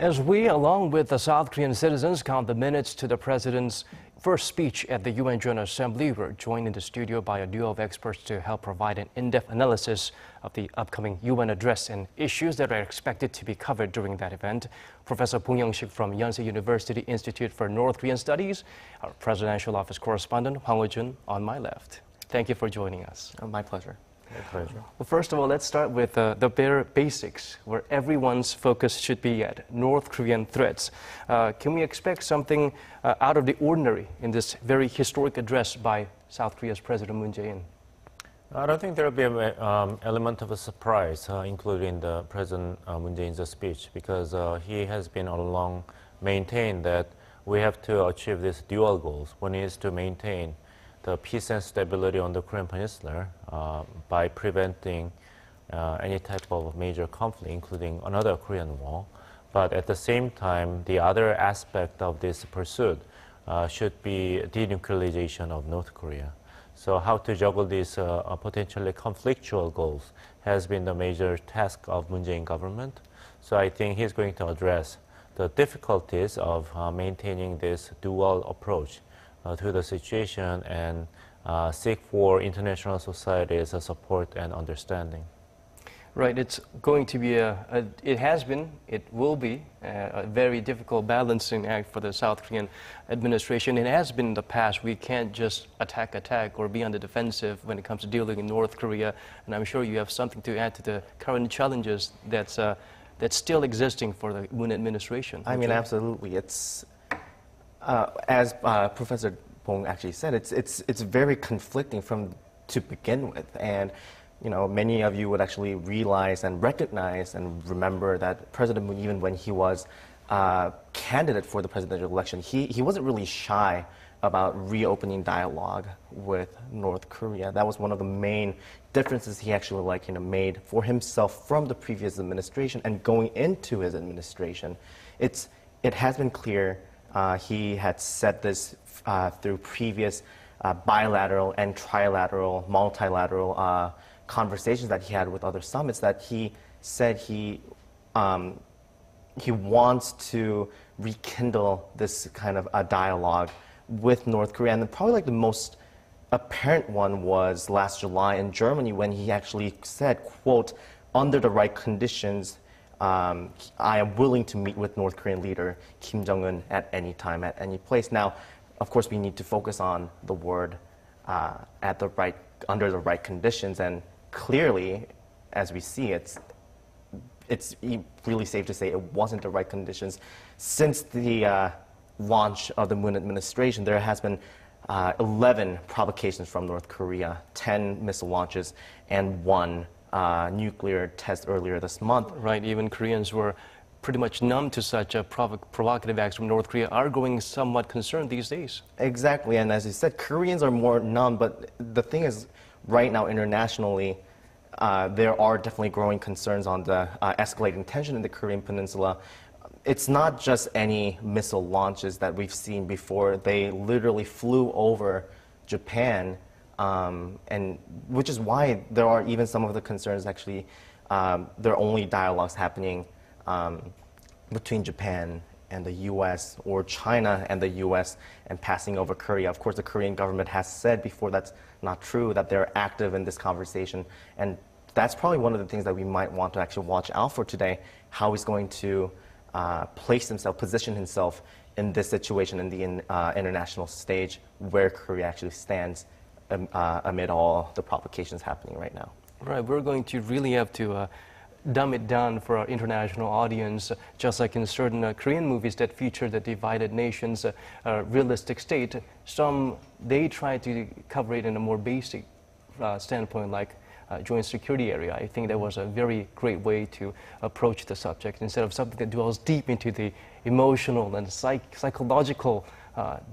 As we, along with the South Korean citizens, count the minutes to the president's first speech at the UN General Assembly, we're joined in the studio by a duo of experts to help provide an in-depth analysis of the upcoming UN address and issues that are expected to be covered during that event. Professor Bong Youngshik from Yonsei University Institute for North Korean Studies, our presidential office correspondent Hwang Ho-jun on my left. Thank you for joining us. Oh, my pleasure. My pleasure. Well, first of all, let's start with the bare basics, where everyone's focus should be at North Korean threats. Can we expect something out of the ordinary in this very historic address by South Korea's President Moon Jae-in? I don't think there will be an element of a surprise, including the President Moon Jae-in's speech, because he has been all along maintained that we have to achieve these dual goals. One is to maintain the peace and stability on the Korean Peninsula by preventing any type of major conflict, including another Korean War. But at the same time, the other aspect of this pursuit should be denuclearization of North Korea. So how to juggle these potentially conflictual goals has been the major task of Moon Jae-in government. So I think he's going to address the difficulties of maintaining this dual approach to the situation and seek for international society's support and understanding. Right, it's going to be it has been, it will be a very difficult balancing act for the South Korean administration. It has been in the past. We can't just attack or be on the defensive when it comes to dealing in North Korea. And I'm sure you have something to add to the current challenges that's still existing for the Moon administration. I mean, absolutely. It's as Professor Bong actually said, it's very conflicting to begin with, and you know, many of you would actually realize and recognize and remember that President Moon, even when he was candidate for the presidential election, he wasn't really shy about reopening dialogue with North Korea. That was one of the main differences he actually made for himself from the previous administration and going into his administration. It has been clear. He had said this through previous bilateral and trilateral, multilateral conversations that he had with other summits, that he said he wants to rekindle this kind of a dialogue with North Korea. And probably the most apparent one was last July in Germany, when he actually said, quote, "Under the right conditions, I am willing to meet with North Korean leader Kim Jong-un at any time, at any place." Now, of course, we need to focus on the word under the right conditions, and clearly, as we see, it's really safe to say it wasn't the right conditions. Since the launch of the Moon administration, there has been 11 provocations from North Korea, 10 missile launches, and 1 nuclear test earlier this month. Right, even Koreans were pretty much numb to such provocative acts from North Korea, are growing somewhat concerned these days. Exactly, and as you said, Koreans are more numb, but the thing is, right now internationally, there are definitely growing concerns on the escalating tension in the Korean Peninsula. It's not just any missile launches that we've seen before. They literally flew over Japan, and which is why there are even some of the concerns actually, there are only dialogues happening between Japan and the U.S. or China and the U.S. and passing over Korea. Of course, the Korean government has said before that's not true, that they're active in this conversation. And that's probably one of the things that we might want to actually watch out for today, how he's going to position himself in this situation in the international stage, where Korea actually stands amid all the provocations happening right now. Right, we're going to really have to dumb it down for our international audience, just like in certain Korean movies that feature the divided nations, realistic state. They try to cover it in a more basic standpoint, like joint security area. I think that was a very great way to approach the subject, instead of something that dwells deep into the emotional and psychological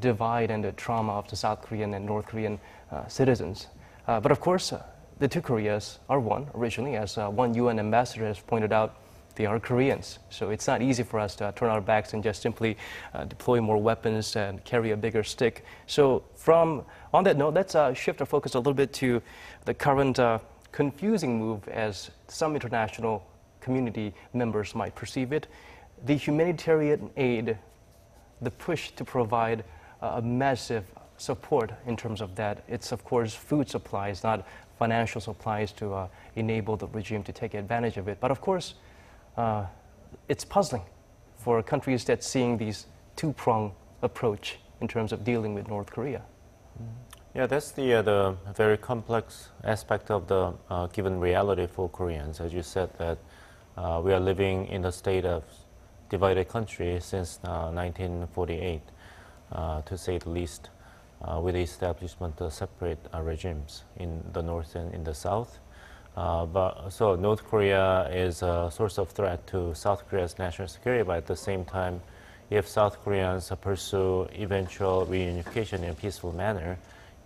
divide and the trauma of the South Korean and North Korean citizens. But of course, the two Koreas are one originally, as one UN ambassador has pointed out. They are Koreans, so it's not easy for us to turn our backs and just simply deploy more weapons and carry a bigger stick. So on that note, let's shift our focus a little bit to the current confusing move, as some international community members might perceive it. the humanitarian aid, the push to provide a massive support in terms of that, it's of course food supplies, not financial supplies to enable the regime to take advantage of it. But of course, it's puzzling for countries that seeing these two-pronged approach in terms of dealing with North Korea. Yeah, that's the very complex aspect of the given reality for Koreans. As you said, that we are living in a state of divided country since 1948, to say the least, with the establishment of separate regimes in the north and in the south. So North Korea is a source of threat to South Korea's national security, but at the same time, if South Koreans pursue eventual reunification in a peaceful manner,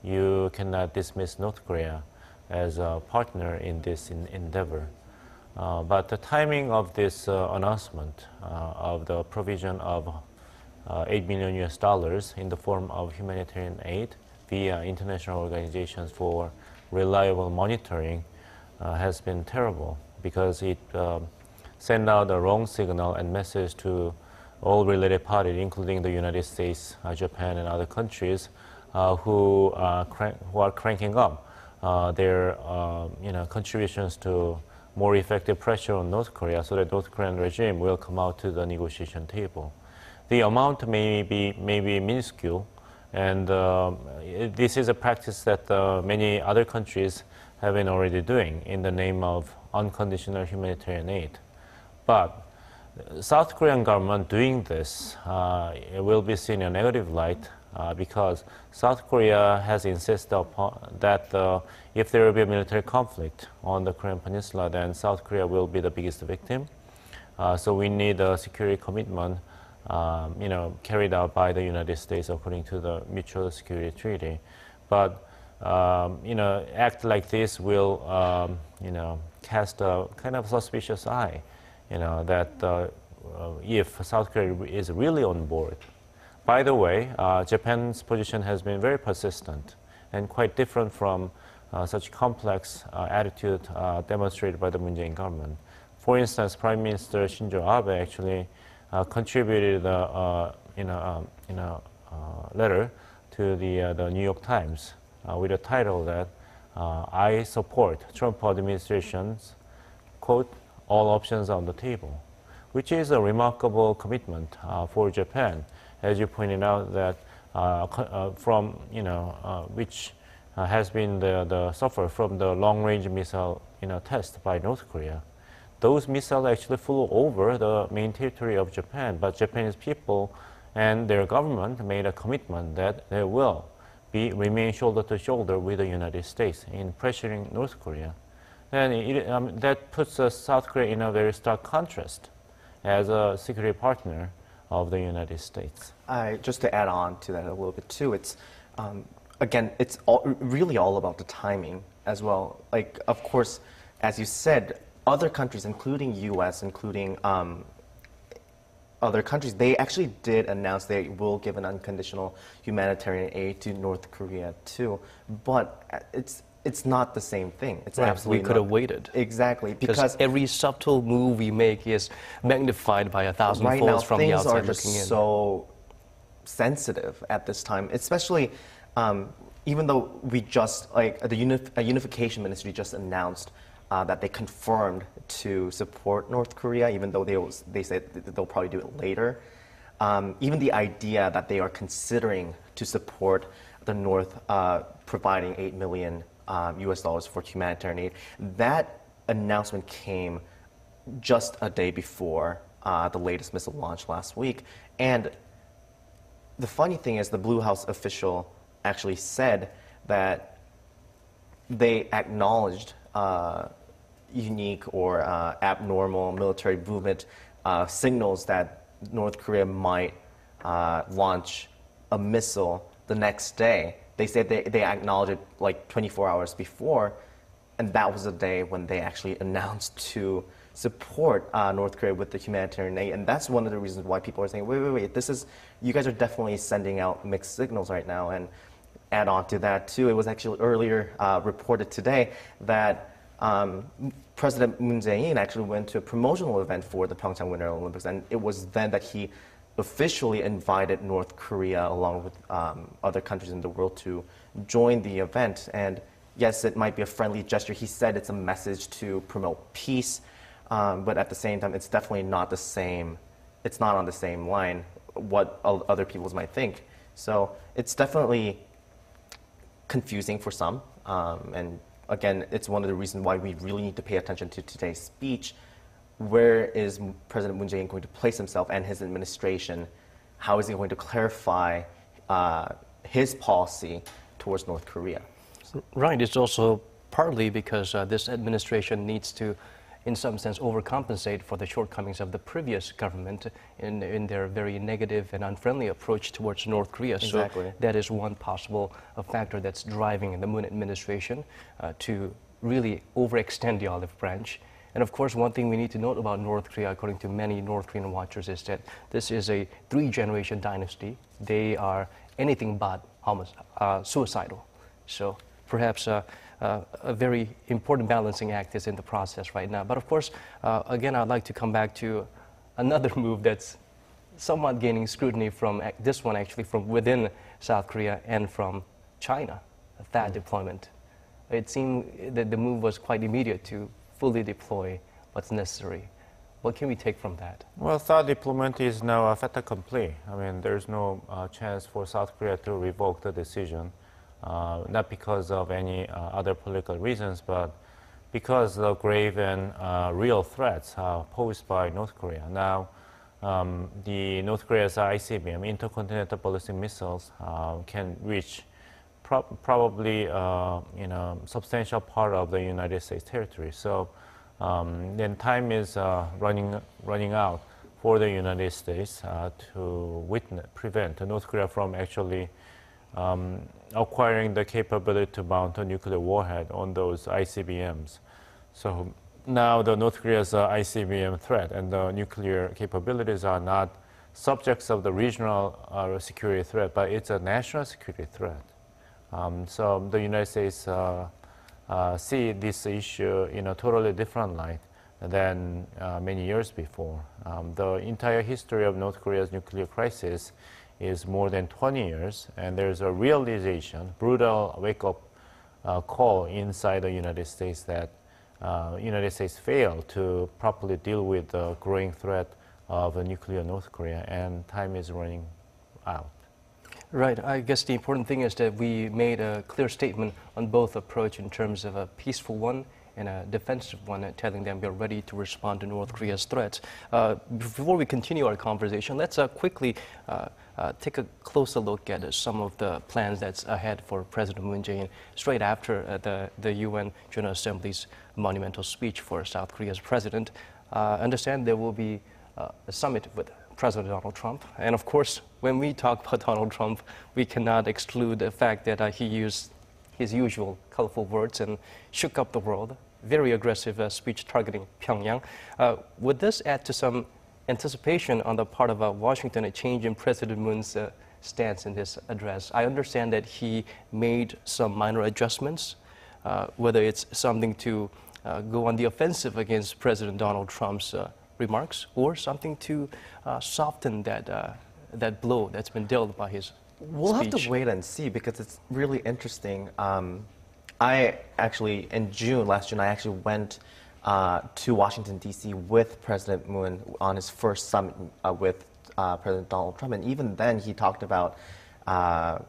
you cannot dismiss North Korea as a partner in this endeavor. But the timing of this announcement of the provision of $8 million in the form of humanitarian aid via international organizations for reliable monitoring has been terrible, because it sent out a wrong signal and message to all related parties, including the United States, Japan, and other countries who are cranking up their contributions to more effective pressure on North Korea, so that North Korean regime will come out to the negotiation table. The amount may be minuscule, and this is a practice that many other countries have been already doing in the name of unconditional humanitarian aid. But South Korean government doing this will be seen in a negative light because South Korea has insisted upon that if there will be a military conflict on the Korean Peninsula, then South Korea will be the biggest victim. So we need a security commitment, carried out by the United States according to the Mutual Security Treaty. But act like this will, cast a kind of suspicious eye, that if South Korea is really on board. By the way, Japan's position has been very persistent and quite different from such complex attitude demonstrated by the Moon Jae-in government. For instance, Prime Minister Shinzo Abe actually contributed a letter to the New York Times with a title that I support Trump administration's, quote, all options on the table, which is a remarkable commitment for Japan, as you pointed out, that which has been the suffer from the long-range missile test by North Korea. Those missiles actually flew over the main territory of Japan, but Japanese people and their government made a commitment that they will remain shoulder to shoulder with the United States in pressuring North Korea. And that puts South Korea in a very stark contrast as a security partner of the United States. Just to add on to that a little bit too, it's again, it's really all about the timing as well. Like, of course, as you said, other countries, including U.S., including other countries, they actually did announce they will give an unconditional humanitarian aid to North Korea too. But it's not the same thing. It's right. absolutely We could have waited. Exactly, because every subtle move we make is magnified by 1,000 right folds now, from the outside looking in. Things are just so sensitive at this time, especially even though we just, like, the unification ministry just announced that they confirmed to support North Korea, even though they said that they'll probably do it later. Even the idea that they are considering to support the North providing $8 million US for humanitarian aid, that announcement came just a day before the latest missile launch last week. And the funny thing is, the Blue House official actually said that they acknowledged unique or abnormal military movement signals that North Korea might launch a missile the next day. They said they acknowledged it like 24 hours before, and that was the day when they actually announced to support North Korea with the humanitarian aid. And that's one of the reasons why people are saying, wait, you guys are definitely sending out mixed signals right now. And add on to that too, it was actually earlier reported today that President Moon Jae-in actually went to a promotional event for the Pyeongchang Winter Olympics, and it was then that he officially invited North Korea along with other countries in the world to join the event. And yes, it might be a friendly gesture. He said it's a message to promote peace, but at the same time, it's definitely not the same. It's not on the same line what other peoples might think. So it's definitely confusing for some. And again, it's one of the reasons why we really need to pay attention to today's speech. Where is President Moon Jae-in going to place himself and his administration? How is he going to clarify his policy towards North Korea? Right. It's also partly because this administration needs to, in some sense, overcompensate for the shortcomings of the previous government in their very negative and unfriendly approach towards North Korea. Exactly. So that is one possible factor that's driving the Moon administration to really overextend the olive branch. And of course, one thing we need to note about North Korea, according to many North Korean watchers, is that this is a 3-generation dynasty. They are anything but suicidal. So perhaps a very important balancing act is in the process right now. But of course, again, I'd like to come back to another move that's somewhat gaining scrutiny from this one, actually, from within South Korea and from China, THAAD deployment. It seemed that the move was quite immediate to fully deploy what's necessary. What can we take from that? Well, THAAD deployment is now a fait accompli. I mean, there's no chance for South Korea to revoke the decision, not because of any other political reasons, but because of grave and real threats posed by North Korea. Now, the North Korea's ICBM, intercontinental ballistic missiles, can reach probably substantial part of the United States territory. So then time is running out for the United States to prevent North Korea from actually acquiring the capability to mount a nuclear warhead on those ICBMs. So now the North Korea's ICBM threat and the nuclear capabilities are not subjects of the regional security threat, but it's a national security threat. So the United States see this issue in a totally different light than many years before. The entire history of North Korea's nuclear crisis is more than 20 years, and there's a realization, brutal wake-up call inside the United States that United States failed to properly deal with the growing threat of a nuclear North Korea, and time is running out. Right. I guess the important thing is that we made a clear statement on both approach in terms of a peaceful one and a defensive one, telling them we're ready to respond to North Korea's threats. Before we continue our conversation, let's quickly take a closer look at some of the plans that's ahead for President Moon Jae-in straight after the UN General Assembly's monumental speech for South Korea's president. I understand there will be a summit with President Donald Trump. And of course, when we talk about Donald Trump, we cannot exclude the fact that he used his usual colorful words and shook up the world. Very aggressive speech targeting Pyongyang. Would this add to some anticipation on the part of Washington, a change in President Moon's stance in his address? I understand that he made some minor adjustments, whether it's something to go on the offensive against President Donald Trump's remarks, or something to soften that blow that's been dealt by his We'll speech. have to wait and see, because it's really interesting. I actually, in June, last June, I actually went to Washington, D.C. with President Moon on his first summit with President Donald Trump. And even then, he talked about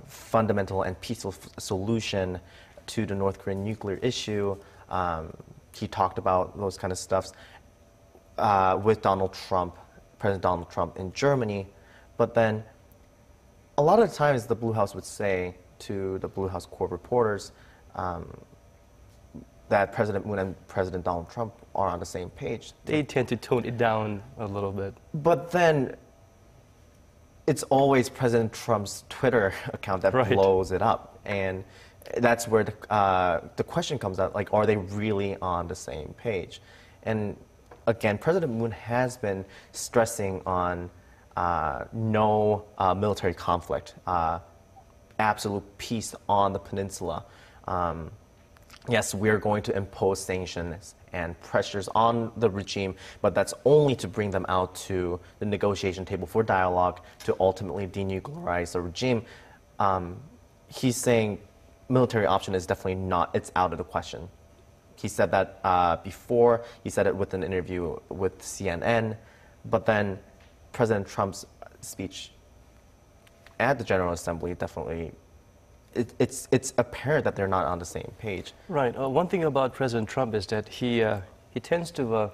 fundamental and peaceful solution to the North Korean nuclear issue. He talked about those kind of stuffs with Donald Trump, President Donald Trump in Germany. But then a lot of the times the Blue House would say to the Blue House Corps reporters that President Moon and President Donald Trump are on the same page. They tend to tone it down a little bit. But then it's always President Trump's Twitter account that blows it up. And that's where the question comes out, like, are they really on the same page? And again, President Moon has been stressing on no military conflict, absolute peace on the peninsula. yes, we're going to impose sanctions and pressures on the regime, but that's only to bring them out to the negotiation table for dialogue to ultimately denuclearize the regime. He's saying military option is definitely not, it's out of the question. He said that before, he said it with an interview with CNN, but then President Trump's speech at the General Assembly definitely, it's apparent that they're not on the same page. Right. One thing about President Trump is that he tends to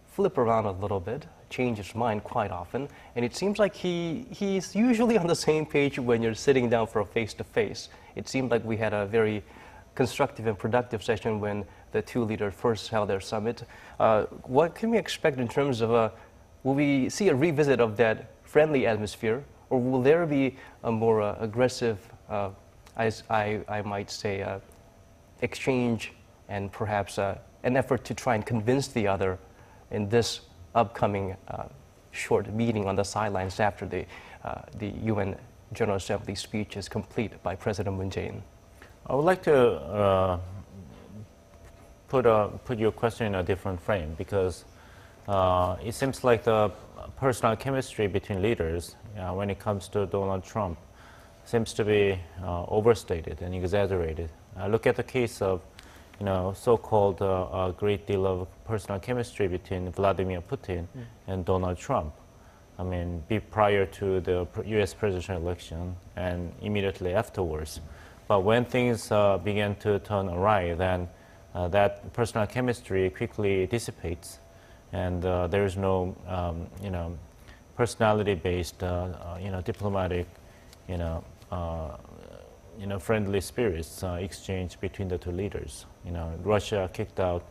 flip around a little bit, change his mind quite often, and it seems like he's usually on the same page when you're sitting down for a face-to-face. It seemed like we had a very constructive and productive session when the two leaders first held their summit. What can we expect in terms of, will we see a revisit of that friendly atmosphere, or will there be a more aggressive, as I might say, exchange and perhaps an effort to try and convince the other in this upcoming short meeting on the sidelines after the UN General Assembly speech is complete by President Moon Jae-in? I would like to put your question in a different frame, because it seems like the personal chemistry between leaders when it comes to Donald Trump seems to be overstated and exaggerated. Look at the case of, so-called a great deal of personal chemistry between Vladimir Putin and Donald Trump. I mean, prior to the U.S. presidential election and immediately afterwards. But when things began to turn awry, then that personal chemistry quickly dissipates, and there is no, personality-based, diplomatic, friendly spirits exchange between the two leaders. Russia kicked out,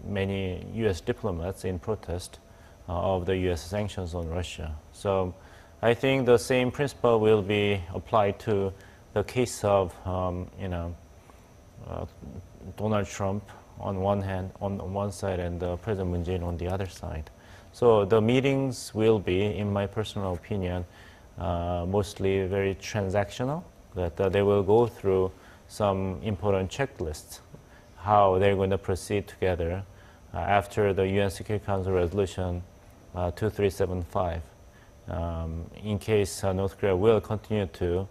many U.S. diplomats in protest of the U.S. sanctions on Russia. So I think the same principle will be applied to the case of, Donald Trump on one side, and President Moon Jae-in on the other side. So the meetings will be, in my personal opinion, mostly very transactional, that they will go through some important checklists, how they're going to proceed together after the UN Security Council Resolution 2375, in case North Korea will continue to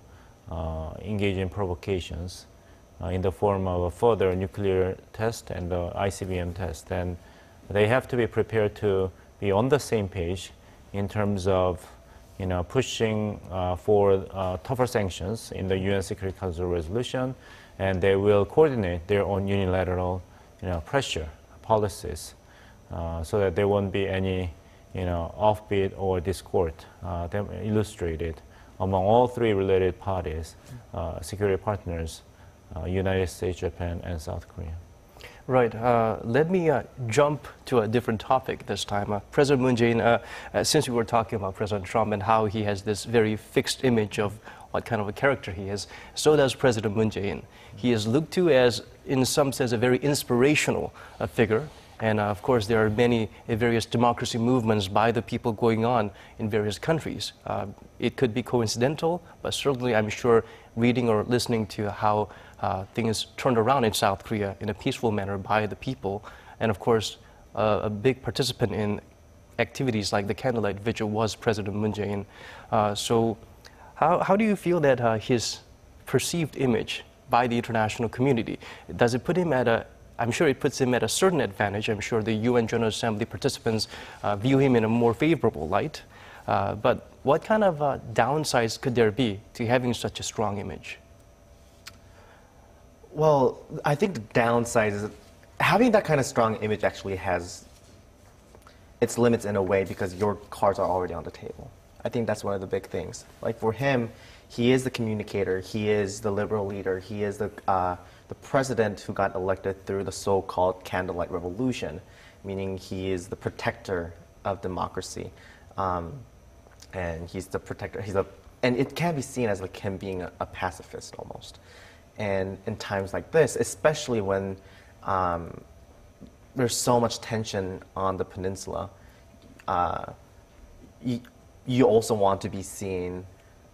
engage in provocations in the form of a further nuclear test and the ICBM test. Then they have to be prepared to be on the same page in terms of pushing for tougher sanctions in the UN Security Council resolution, and they will coordinate their own unilateral pressure policies so that there won't be any offbeat or discord illustrated among all three related parties, security partners, United States, Japan, and South Korea. Right. Let me jump to a different topic this time. President Moon Jae-in, since we were talking about President Trump and how he has this very fixed image of what kind of a character he is, so does President Moon Jae-in. He is looked to as, in some sense, a very inspirational figure. And of course, there are many various democracy movements by the people going on in various countries. It could be coincidental, but certainly I'm sure reading or listening to how things turned around in South Korea in a peaceful manner by the people, and of course, a big participant in activities like the candlelight vigil was President Moon Jae-in. So how do you feel that his perceived image by the international community, does it put him at a, I'm sure it puts him at a certain advantage. I'm sure the UN General Assembly participants view him in a more favorable light. But what kind of downsides could there be to having such a strong image? Well, I think the downside is having that kind of strong image actually has its limits in a way, because your cards are already on the table. I think that's one of the big things. Like for him, he is the communicator, he is the liberal leader, he is the president who got elected through the so-called candlelight revolution, meaning he is the protector of democracy. And he's the protector, and it can be seen as like him being a pacifist almost. And in times like this, especially when there's so much tension on the peninsula, you also want to be seen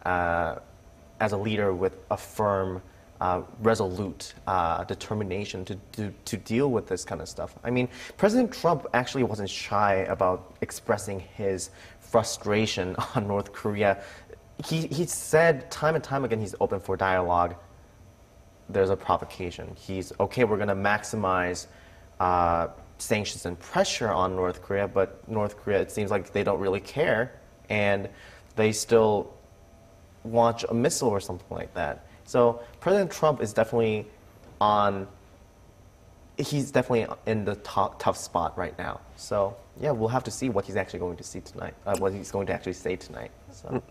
as a leader with a firm resolute determination to deal with this kind of stuff. I mean, President Trump actually wasn't shy about expressing his frustration on North Korea. He said time and time again he's open for dialogue. There's a provocation. He's, okay, we're going to maximize sanctions and pressure on North Korea, but North Korea, it seems like they don't really care, and they still launch a missile or something like that. So President Trump is definitely he's definitely in the tough spot right now. So yeah, we'll have to see what he's actually going to see tonight, what he's going to actually say tonight. So.